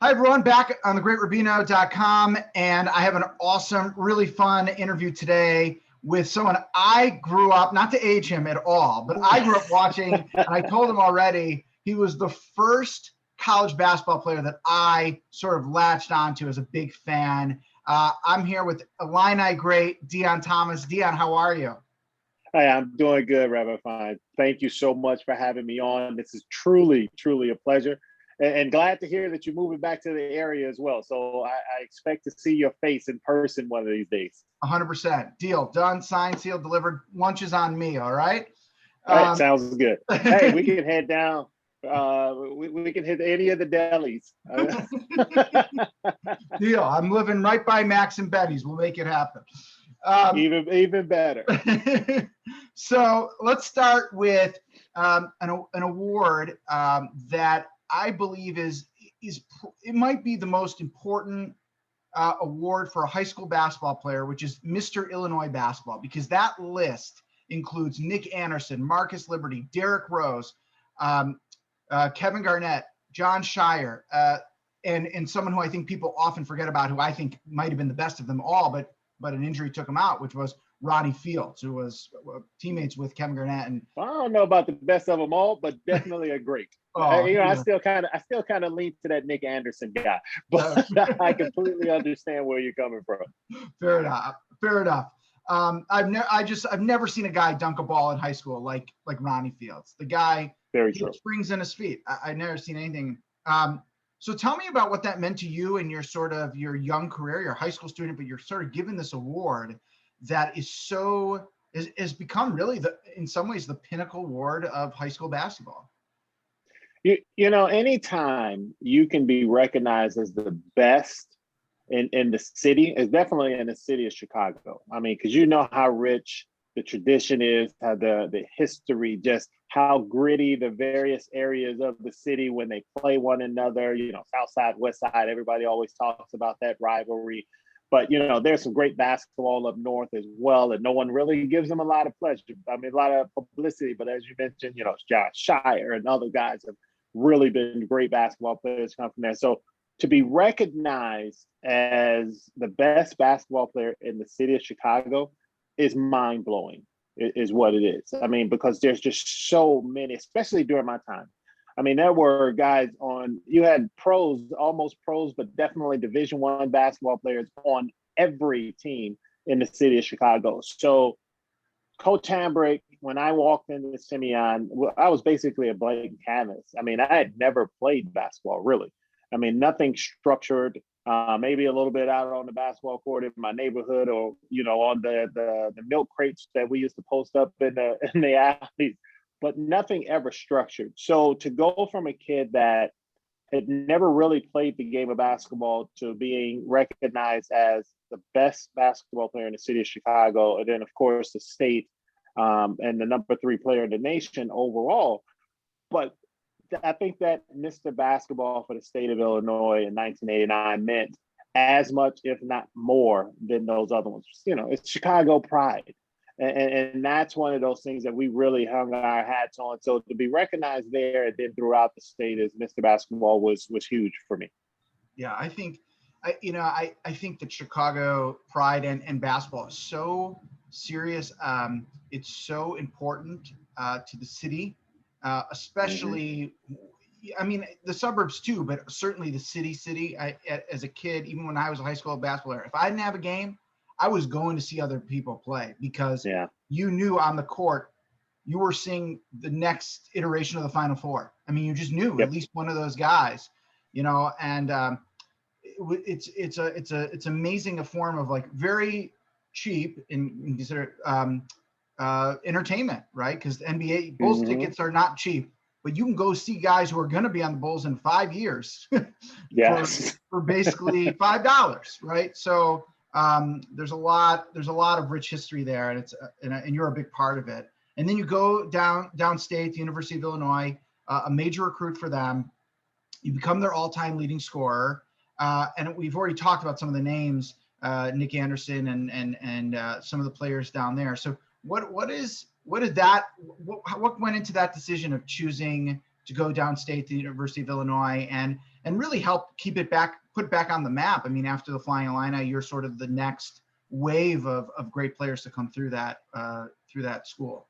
Hi, everyone. Back on thegreatrubino.com. And I have an awesome, really fun interview today with someone I grew up, not to age him at all, but I grew up watching, and I told him already, he was the first college basketball player that I sort of latched onto as a big fan. I'm here with Illini great Deon Thomas. Deon, how are you? Hi, I'm doing good, Rabbi Fine. Thank you so much for having me on. This is truly, truly a pleasure. And glad to hear that you're moving back to the area as well. So I expect to see your face in person one of these days. 100%. Deal. Done, signed, sealed, delivered. Lunch is on me, all right? All right, sounds good. Hey, we can head down. We can hit any of the delis. Deal. I'm living right by Max and Betty's. We'll make it happen. Even better. So let's start with an award that I believe is it might be the most important award for a high school basketball player, which is Mr. Illinois Basketball, because that list includes Nick Anderson, Marcus Liberty, Derrick Rose, Kevin Garnett, John Shire, and someone who I think people often forget about, who I think might have been the best of them all, but an injury took him out, which was Ronnie Fields, who was teammates with Kevin Garnett. And I don't know about the best of them all, but definitely a great. I still kind of lean to that Nick Anderson guy, but I completely understand where you're coming from. Fair enough. I've never seen a guy dunk a ball in high school like Ronnie Fields. The guy, very true, springs in his feet. I've never seen anything. So tell me about what that meant to you in your sort of your young career. You're a high school student, but you're sort of given this award that is become really in some ways the pinnacle award of high school basketball. You know, anytime you can be recognized as the best in the city, is definitely in the city of Chicago. I mean, because you know how rich the tradition is, how the history, just how gritty the various areas of the city when they play one another, you know, South Side, West Side, everybody always talks about that rivalry. But, you know, there's some great basketball up north as well, and no one really gives them a lot of pleasure. I mean, a lot of publicity, but as you mentioned, you know, John Shire and other guys have really been great basketball players come from there. So to be recognized as the best basketball player in the city of Chicago is mind-blowing, is what it is. I mean, because there's just so many, especially during my time. I mean, there were guys you had pros, almost pros, but definitely Division I basketball players on every team in the city of Chicago. So Coach Hambrick, when I walked into Simeon, I was basically a blank canvas. I mean, I had never played basketball, really. I mean, nothing structured, maybe a little bit out on the basketball court in my neighborhood, or, you know, on the milk crates that we used to post up in the alleys, but nothing ever structured. So to go from a kid that had never really played the game of basketball to being recognized as the best basketball player in the city of Chicago, and then, of course, the state, and the number 3 player in the nation overall. But I think that Mr. Basketball for the state of Illinois in 1989 meant as much, if not more, than those other ones. You know, it's Chicago pride. And that's one of those things that we really hung our hats on. So to be recognized there and then throughout the state as Mr. Basketball was huge for me. Yeah, I think that Chicago pride and basketball is so serious. It's so important to the city, especially. I mean, the suburbs too, but certainly the city. As a kid, even when I was a high school basketball player, if I didn't have a game, I was going to see other people play, because you knew on the court you were seeing the next iteration of the Final Four. I mean, you just knew at least one of those guys, you know, and it's amazing, a form of like very cheap in consider entertainment, right? Because the NBA Bulls tickets are not cheap, but you can go see guys who are going to be on the Bulls in 5 years for basically $5, right? So there's a lot of rich history there, and and you're a big part of it. And then you go downstate, the University of Illinois, a major recruit for them. You become their all-time leading scorer, and we've already talked about some of the names, Nick Anderson and some of the players down there. So what went into that decision of choosing to go downstate to the University of Illinois and really help keep it back, put back on the map. I mean, after the Flying Illini, you're sort of the next wave of great players to come through that school.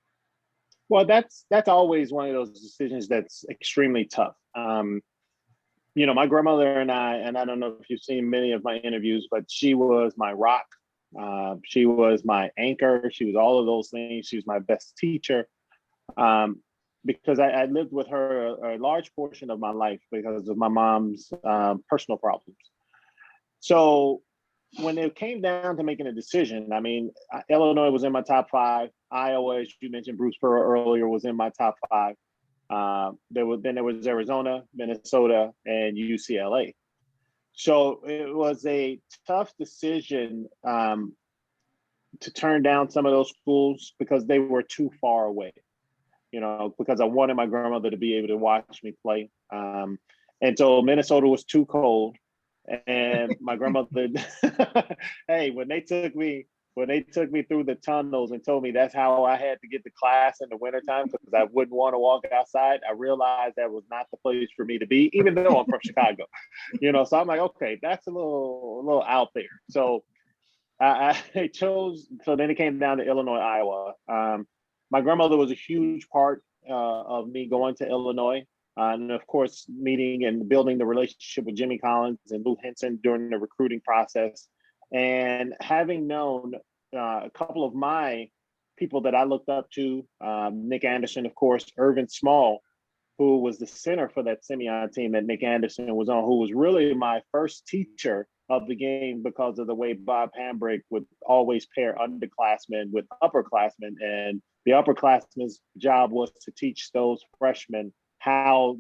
Well, that's always one of those decisions that's extremely tough. My grandmother and I don't know if you've seen many of my interviews, but she was my rock. She was my anchor. She was all of those things. She was my best teacher. Because I lived with her a large portion of my life because of my mom's personal problems. So when it came down to making a decision, I mean, Illinois was in my top 5. Iowa, as you mentioned, Bruce Pearl earlier, was in my top 5. There was Arizona, Minnesota, and UCLA. So it was a tough decision to turn down some of those schools because they were too far away. Because I wanted my grandmother to be able to watch me play. And so Minnesota was too cold. And my grandmother, hey, when they took me through the tunnels and told me that's how I had to get to class in the wintertime because I wouldn't want to walk outside, I realized that was not the place for me to be, even though I'm from Chicago. So I'm like, okay, that's a little out there. So I chose, so then it came down to Illinois, Iowa. My grandmother was a huge part of me going to Illinois. And of course, meeting and building the relationship with Jimmy Collins and Lou Henson during the recruiting process. And having known a couple of my people that I looked up to, Nick Anderson, of course, Irvin Small, who was the center for that Simeon team that Nick Anderson was on, who was really my first teacher of the game because of the way Bob Hambrick would always pair underclassmen with upperclassmen. And the upperclassmen's job was to teach those freshmen how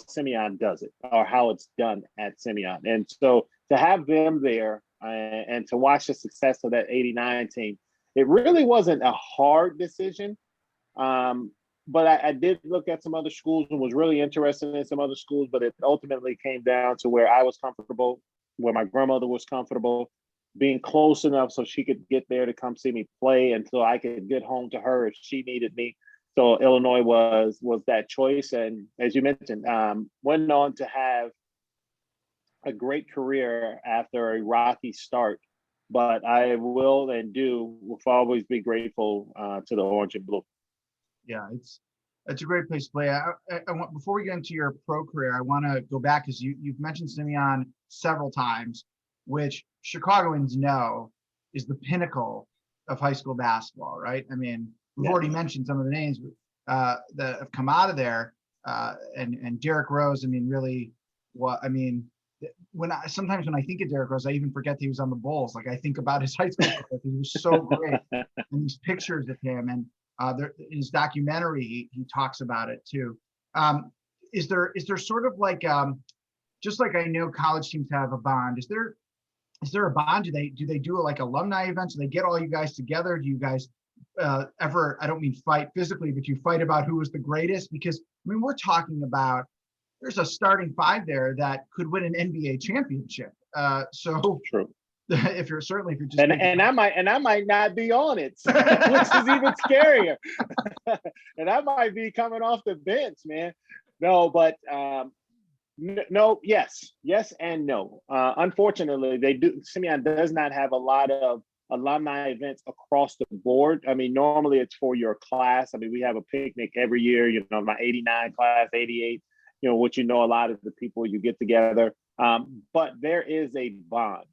Simeon does it or how it's done at Simeon. And so to have them there and to watch the success of that 89 team, it really wasn't a hard decision. But I did look at some other schools and was really interested in some other schools, but it ultimately came down to where I was comfortable, where my grandmother was comfortable, being close enough so she could get there to come see me play and so I could get home to her if she needed me. So Illinois was that choice. And as you mentioned, went on to have a great career after a rocky start. But I will always be grateful to the Orange and Blue. Yeah, it's a great place to play. I want, before we get into your pro career, I want to go back because you've mentioned Simeon several times, which Chicagoans know is the pinnacle of high school basketball, right? I mean, we've already mentioned some of the names that have come out of there, and Derrick Rose. I mean, really, sometimes when I think of Derrick Rose, I even forget that he was on the Bulls. Like I think about his high school career. He was so great, and these pictures of him, and in his documentary, he talks about it too. Is there sort of like just like I know college teams have a bond? Is there a bond? Do they do like alumni events? Do they get all you guys together? Do you guys ever, I don't mean fight physically, but you fight about who was the greatest? Because I mean, we're talking about there's a starting 5 there that could win an NBA championship. So true. if you're just and I might not be on it, which is even scarier. And I might be coming off the bench, man. No, but no, yes and no. Unfortunately, Simeon does not have a lot of alumni events across the board. I mean, normally it's for your class. I mean, we have a picnic every year, my 89 class, 88, a lot of the people you get together. But there is a bond.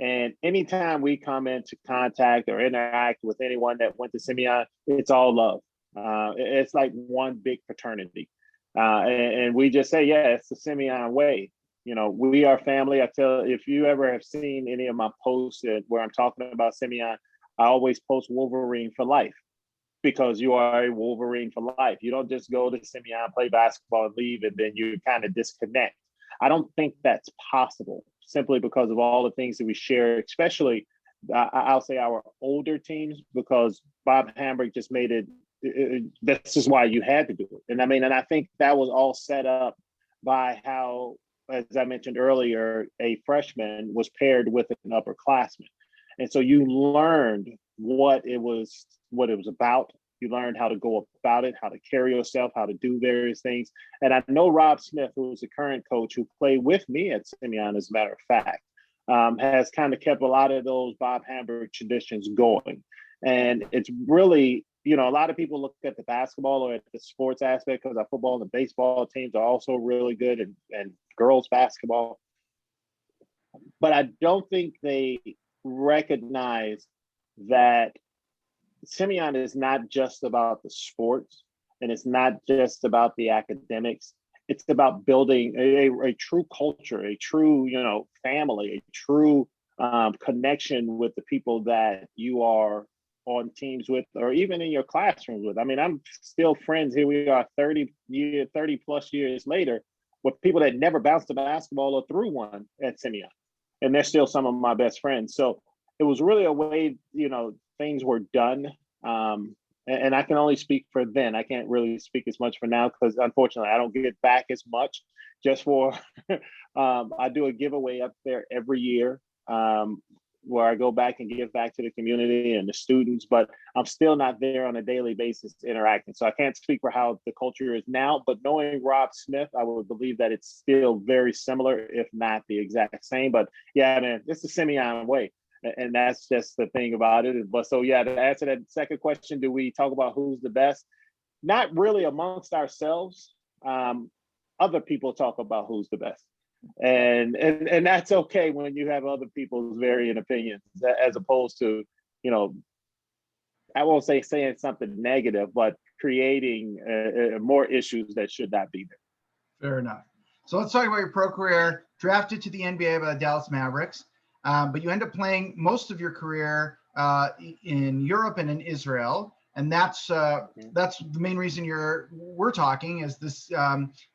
And anytime we come into contact or interact with anyone that went to Simeon, it's all love. It's like one big fraternity. And we just say, yeah, it's the Simeon way. We are family. If you ever have seen any of my posts where I'm talking about Simeon, I always post Wolverine for life, because you are a Wolverine for life. You don't just go to Simeon, play basketball and leave, and then you kind of disconnect. I don't think that's possible, simply because of all the things that we share, especially I'll say our older teams, because Bob Hambrick just made it. This is why you had to do it. And I think that was all set up by how, as I mentioned earlier, a freshman was paired with an upperclassman. And so you learned what it was about. You learned how to go about it, how to carry yourself, how to do various things. And I know Rob Smith, who's the current coach, who played with me at Simeon, as a matter of fact, has kind of kept a lot of those Bob Hamburg traditions going. And it's really, you know, a lot of people look at the basketball or at the sports aspect because our football and baseball teams are also really good, and girls basketball. But I don't think they recognize that Simeon is not just about the sports, and it's not just about the academics. It's about building a true culture, a true, you know, family, a true connection with the people that you are on teams with, or even in your classrooms with. I mean, I'm still friends. Here we are 30 plus years later with people that never bounced a basketball or threw one at Simeon. And they're still some of my best friends. So it was really a way, you know, things were done. And I can only speak for then. I can't really speak as much for now because unfortunately I don't get back as much just for, I do a giveaway up there every year where I go back and give back to the community and the students, but I'm still not there on a daily basis interacting. So I can't speak for how the culture is now, but knowing Rob Smith, I would believe that it's still very similar, if not the exact same. But yeah, man, it's the Simeon way. And that's just the thing about it. But so, yeah, to answer that second question, do we talk about who's the best? Not really amongst ourselves. Other people talk about who's the best. And that's okay when you have other people's varying opinions, as opposed to, you know, I won't say saying something negative, but creating more issues that should not be there. Fair enough. So let's talk about your pro career. Drafted to the NBA by the Dallas Mavericks, but you end up playing most of your career in Europe and in Israel. And that's the main reason we're talking is this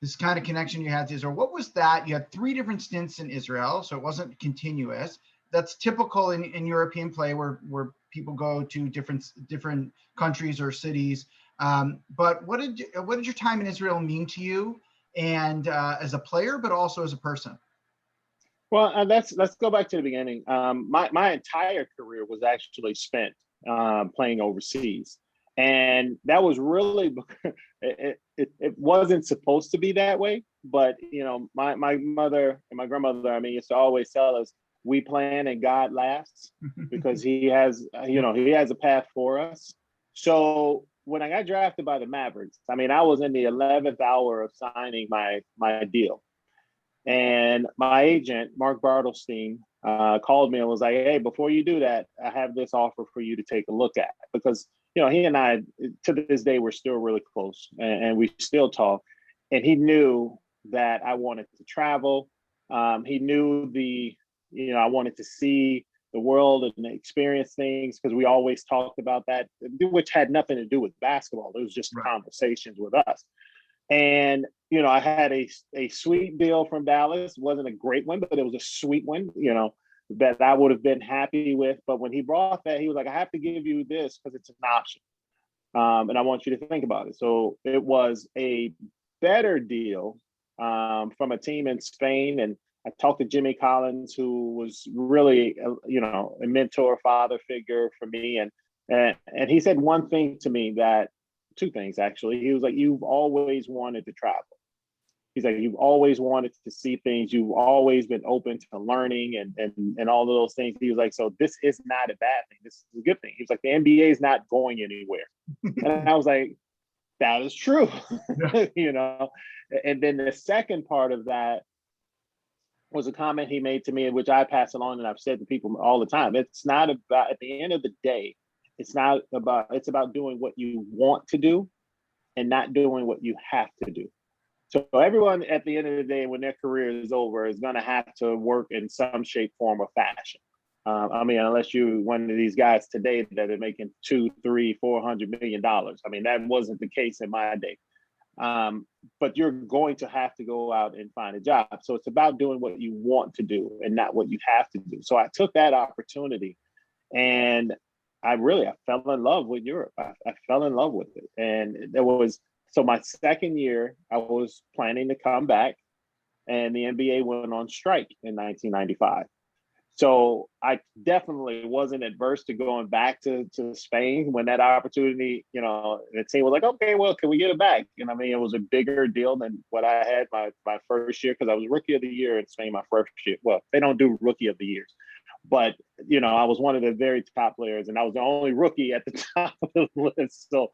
this kind of connection you had to Israel. What was that? You had 3 different stints in Israel, so it wasn't continuous. That's typical in European play where people go to different countries or cities. But what did your time in Israel mean to you, and as a player, but also as a person? Well, let's go back to the beginning. My entire career was actually spent playing overseas. And that was really, it wasn't supposed to be that way. But, you know, my mother and my grandmother, I mean, used to always tell us, we plan and God laughs, because he has, you know, he has a path for us. So when I got drafted by the Mavericks, I mean, I was in the 11th hour of signing my deal. And my agent, Mark Bartelstein, called me and was like, hey, before you do that, I have this offer for you to take a look at. Because, you know, he and I, to this day, we're still really close, and we still talk. And he knew that I wanted to travel. He knew you know, I wanted to see the world and experience things, because we always talked about that, which had nothing to do with basketball. It was just conversations with us. And, you know, I had a sweet deal from Dallas. It wasn't a great one, but it was a sweet one, you know, that I would have been happy with. But when he brought that, he was like, I have to give you this because it's an option. And I want you to think about it. So it was a better deal from a team in Spain. And I talked to Jimmy Collins, who was really, you know, a mentor, father figure for me. And he said one thing to me, that 2 things, actually. He was like, you've always wanted to travel. He's like, you've always wanted to see things. You've always been open to learning and all of those things. He was like, so this is not a bad thing. This is a good thing. He was like, the NBA is not going anywhere. And I was like, that is true. You know? And then the second part of that was a comment he made to me, which I pass along and I've said to people all the time. It's not about, at the end of the day, it's about doing what you want to do and not doing what you have to do. So everyone at the end of the day, when their career is over, is going to have to work in some shape, form, or fashion. I mean, unless you're one of these guys today that are making $200, $300, $400 million. I mean, that wasn't the case in my day. But you're going to have to go out and find a job. So it's about doing what you want to do and not what you have to do. So I took that opportunity, and I fell in love with Europe. I fell in love with it. And so my second year, I was planning to come back, and the NBA went on strike in 1995. So I definitely wasn't adverse to going back to Spain when that opportunity, the team was like, okay, well, can we get it back? And I mean, it was a bigger deal than what I had my first year, because I was rookie of the year in Spain my first year. Well, they don't do rookie of the years, but I was one of the very top players, and I was the only rookie at the top of the list. So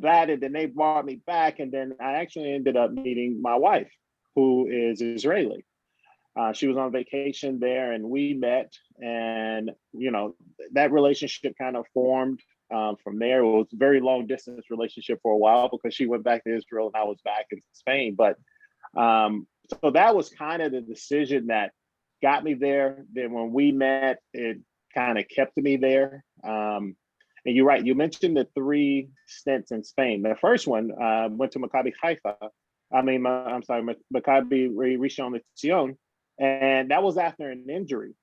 that, and then they brought me back, and then I actually ended up meeting my wife, who is Israeli. She was on vacation there, and we met, and that relationship kind of formed from there. It was a very long distance relationship for a while, because she went back to Israel and I was back in Spain. But so that was kind of the decision that got me there. Then when we met, it kind of kept me there. And you're right, you mentioned the 3 stints in Spain. The first one went to Maccabi Haifa. Maccabi Rishon LeZion. And that was after an injury.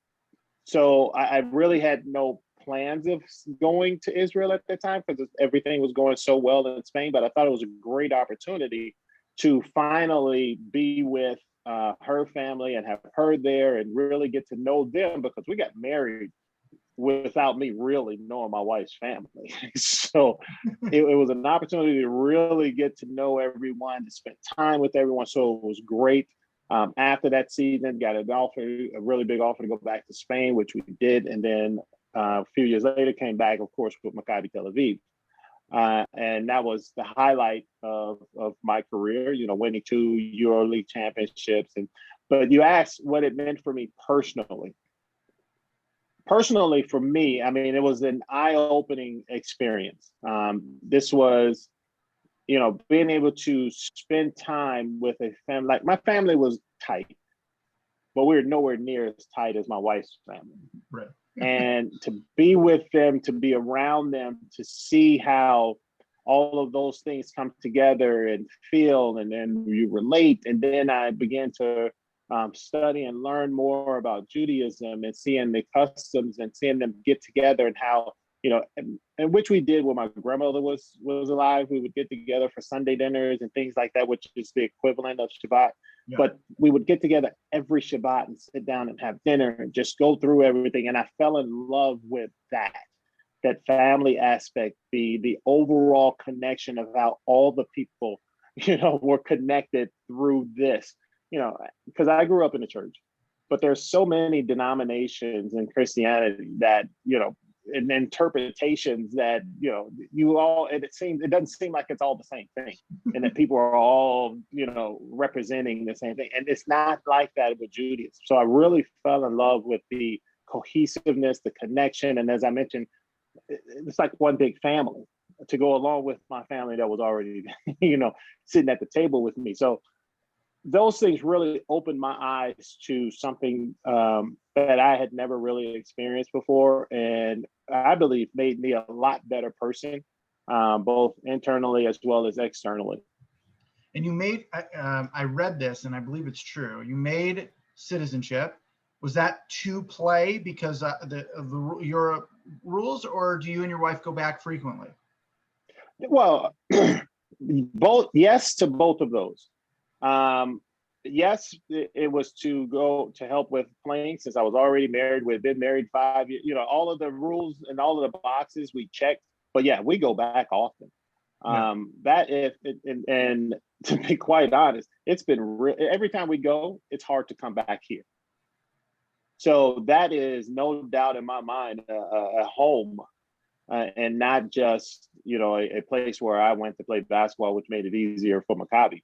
So I really had no plans of going to Israel at the time, because everything was going so well in Spain. But I thought it was a great opportunity to finally be with her family and have her there and really get to know them, because we got married without me really knowing my wife's family. So it was an opportunity to really get to know everyone, to spend time with everyone. So it was great. After that season, got an offer, a really big offer to go back to Spain, which we did. And then a few years later, came back, of course, with Maccabi Tel Aviv. And that was the highlight of my career, winning 2 EuroLeague championships. But you asked what it meant for me personally. Personally, for me, I mean, it was an eye-opening experience. This was, being able to spend time with a family. Like, my family was tight, but we were nowhere near as tight as my wife's family. Right. And to be with them, to be around them, to see how all of those things come together and feel, and then you relate. And then I began to study and learn more about Judaism, and seeing the customs and seeing them get together, and how, and which we did when my grandmother was alive. We would get together for Sunday dinners and things like that, which is the equivalent of Shabbat. Yeah. But we would get together every Shabbat and sit down and have dinner and just go through everything. And I fell in love with that family aspect, the overall connection of how all the people, were connected through this, because I grew up in the church, but there's so many denominations in Christianity that, and interpretations that, it doesn't seem like it's all the same thing, and that people are all, representing the same thing. And it's not like that with Judaism. So I really fell in love with the cohesiveness, the connection. And as I mentioned, it's like one big family to go along with my family that was already, sitting at the table with me. So those things really opened my eyes to something that I had never really experienced before, and I believe made me a lot better person, both internally as well as externally. And you made, I read this, and I believe it's true, you made citizenship. Was that to play because of the Europe rules, or do you and your wife go back frequently? Well, yes to both of those. Yes, it was to go to help with playing, since I was already married. We'd been married 5 years, all of the rules and all of the boxes we checked. But yeah, we go back often. Yeah. And to be quite honest, it's been every time we go, it's hard to come back here. So that is no doubt in my mind a home, and not just a place where I went to play basketball, which made it easier for Maccabi.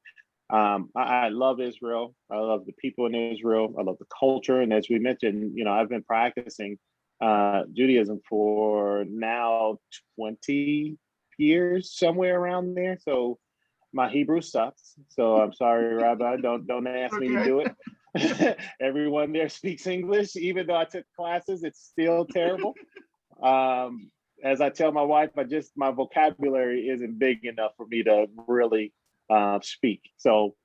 I love Israel. I love the people in Israel. I love the culture. And as we mentioned, I've been practicing Judaism for now 20 years, somewhere around there. So my Hebrew sucks. So I'm sorry, Rabbi, don't ask me to do it. Everyone there speaks English. Even though I took classes, it's still terrible. As I tell my wife, my vocabulary isn't big enough for me to really speak. So,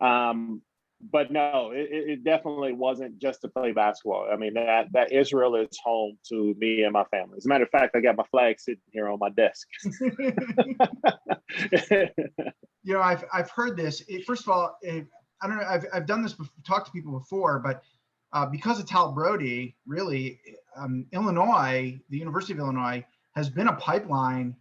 but no, it definitely wasn't just to play basketball. I mean, that Israel is home to me and my family. As a matter of fact, I got my flag sitting here on my desk. I've heard this. First of all, I don't know. I've done this before, talked to people before, but because of Tal Brody, really, Illinois, the University of Illinois, has been a pipeline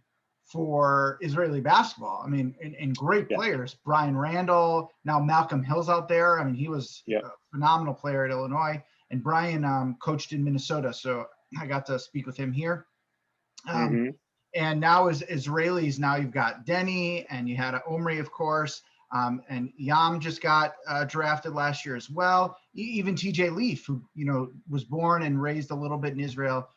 for Israeli basketball. I mean, and great players. Brian Randall, now Malcolm Hill's out there. I mean, he was a phenomenal player at Illinois. And Brian coached in Minnesota, so I got to speak with him here. And now as Israelis, now you've got Denny, and you had Omri, of course. And Yam just got drafted last year as well. Even TJ Leaf, who was born and raised a little bit in Israel.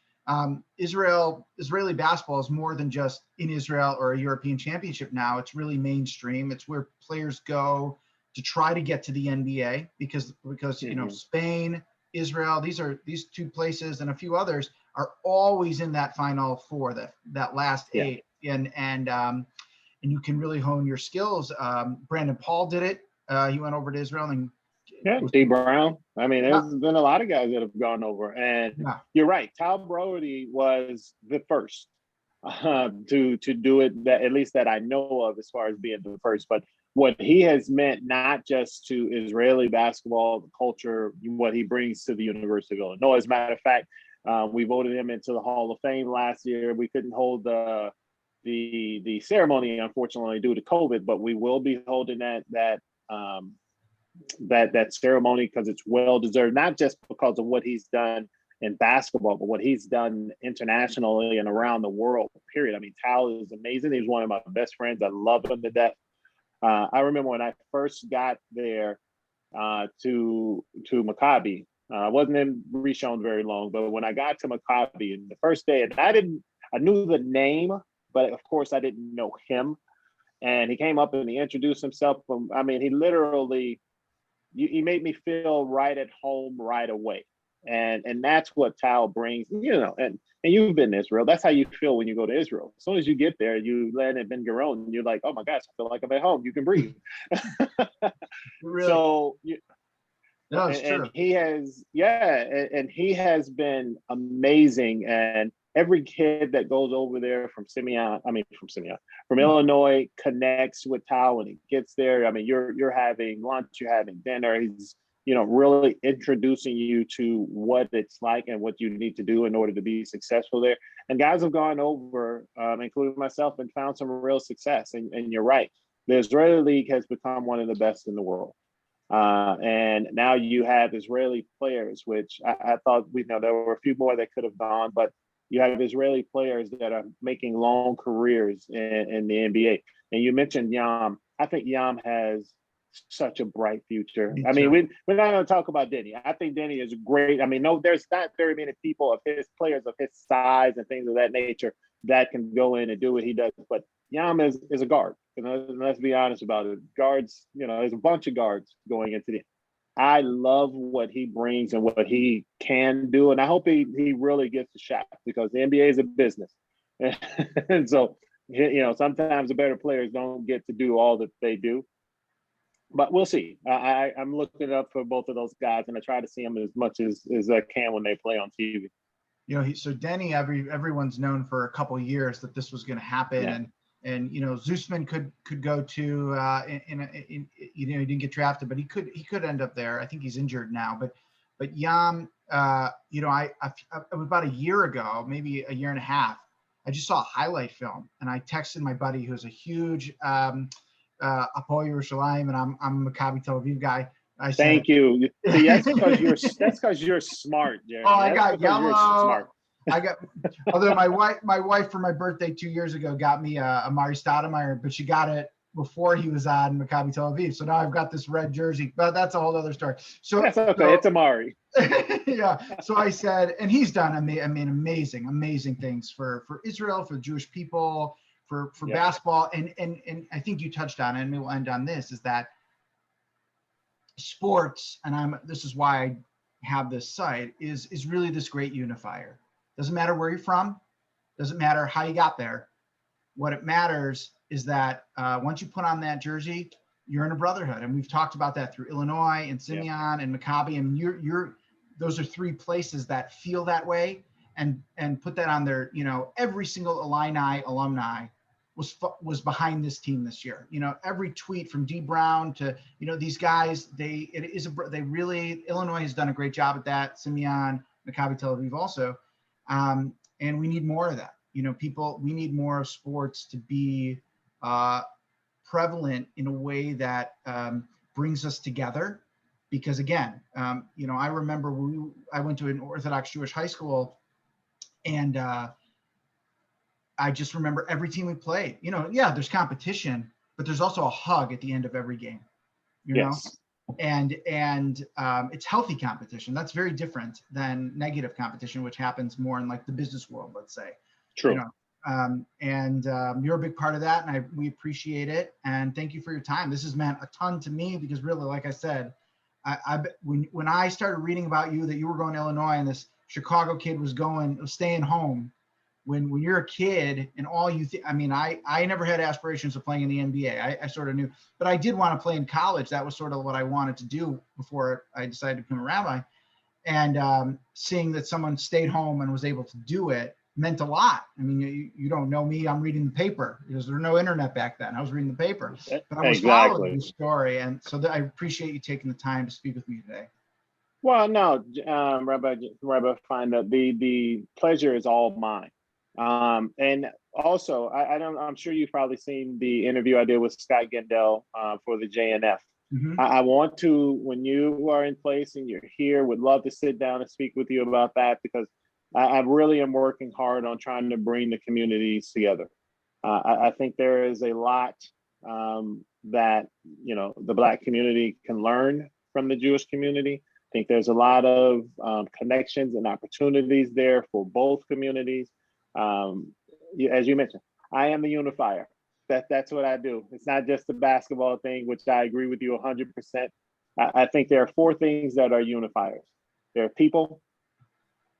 Israeli basketball is more than just in Israel or a European championship now. It's really mainstream. It's where players go to try to get to the NBA because Spain, Israel, these two places and a few others are always in that Final Four, that last eight, and you can really hone your skills. Brandon Paul did it. He went over to Israel and D Brown. I mean, there's been a lot of guys that have gone over, and you're right. Tal Brody was the first to do it, that at least that I know of, as far as being the first. But what he has meant, not just to Israeli basketball, the culture, what he brings to the University of Illinois. As a matter of fact, we voted him into the Hall of Fame last year. We couldn't hold the ceremony, unfortunately, due to COVID, but we will be holding that ceremony because it's well deserved, not just because of what he's done in basketball, but what he's done internationally and around the world, period. I mean, Tal is amazing. He's one of my best friends. I love him to death. I remember when I first got there to Maccabi, I wasn't in Rishon very long, but when I got to Maccabi, and the first day, and I knew the name, but of course I didn't know him. And he came up and he introduced himself. I mean, he literally, he made me feel right at home right away. And that's what Tal brings, and you've been to Israel. That's how you feel when you go to Israel. As soon as you get there, you land at Ben Gurion, and you're like, oh my gosh, I feel like I'm at home. You can breathe. Really? So, no, it's true. And he has been amazing. And every kid that goes over there from Illinois connects with Tal when he gets there. I mean, you're having lunch, you're having dinner. He's, really introducing you to what it's like and what you need to do in order to be successful there. And guys have gone over, including myself, and found some real success. And you're right. The Israeli League has become one of the best in the world. And now you have Israeli players, which I thought there were a few more that could have gone, but you have Israeli players that are making long careers in the NBA. And you mentioned Yam. I think Yam has such a bright future. I mean, we're not going to talk about Denny. I think Denny is great. I mean, there's not very many players of his size and things of that nature that can go in and do what he does. But Yam is a guard. Let's be honest about it. Guards, there's a bunch of guards going into the. I love what he brings and what he can do, and I hope he really gets a shot, because the NBA is a business, and so sometimes the better players don't get to do all that they do. But we'll see. I'm looking up for both of those guys, and I try to see them as much as I can when they play on TV. So Denny, everyone's known for a couple of years that this was going to happen, and Zusman could go to he didn't get drafted, but he could end up there. I think he's injured now, but Yam, I about a year ago, maybe a year and a half, I just saw a highlight film, and I texted my buddy who's a huge Hapoel Yerushalayim, and I'm a Maccabi Tel Aviv guy. I said, thank you. See, that's because you're smart, Jeremy. Oh, I got yellow. Although my wife for my birthday 2 years ago got me a Mari Stoudemire, but she got it before he was on Maccabi Tel Aviv. So now I've got this red jersey, but that's a whole other story. So that's okay. It's Amari. Yeah. So I said, and he's done amazing things for Israel, for the Jewish people, for basketball. And I think you touched on it, and we'll end on this, is that sports, and this is why I have this site, is really this great unifier. Doesn't matter where you're from, doesn't matter how you got there. What it matters is that once you put on that jersey, you're in a brotherhood, and we've talked about that through Illinois and Simeon and Maccabi. I mean, those are three places that feel that way, and put that on their, every single Illini alumni was behind this team this year. You know, every tweet from D Brown to, you know, these guys, they really, Illinois has done a great job at that. Simeon, Maccabi Tel Aviv also. And we need more of that. You know, we need more of sports to be prevalent in a way that brings us together. Because again, you know, I remember I went to an Orthodox Jewish high school, and I just remember every team we played, you know, yeah, there's competition, but there's also a hug at the end of every game, you know? And it's healthy competition. That's very different than negative competition, which happens more in like the business world, let's say. True. You know, you're a big part of that, and we appreciate it. And thank you for your time. This has meant a ton to me, because really, like I said, when I started reading about you, that you were going to Illinois and this Chicago kid was staying home. When you're a kid and all you think, I mean, I never had aspirations of playing in the NBA. I sort of knew, but I did want to play in college. That was sort of what I wanted to do before I decided to become a rabbi. And seeing that someone stayed home and was able to do it meant a lot. I mean, you don't know me. I'm reading the paper, because there was no internet back then. I was reading the paper, but I was following the story. And so I appreciate you taking the time to speak with me today. Well, no, Rabbi Fine, the pleasure is all mine. And also, I'm sure you've probably seen the interview I did with Scott Gendel for the JNF. Mm-hmm. I want to, when you are in place and you're here, would love to sit down and speak with you about that, because I really am working hard on trying to bring the communities together. I think there is a lot that, you know, the Black community can learn from the Jewish community. I think there's a lot of connections and opportunities there for both communities. As you mentioned, I am the unifier. That's what I do. It's not just the basketball thing, which I agree with you 100%. I think there are 4 things that are unifiers. There are people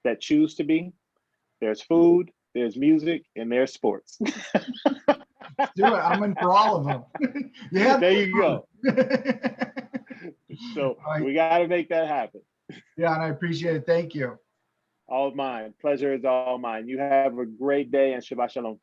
that choose to be, there's food, there's music, and there's sports. Do it. I'm in for all of them. Yeah, there you go. So we got to make that happen. Yeah, and I appreciate it. Thank you. All mine. Pleasure is all mine. You have a great day, and Shabbat Shalom.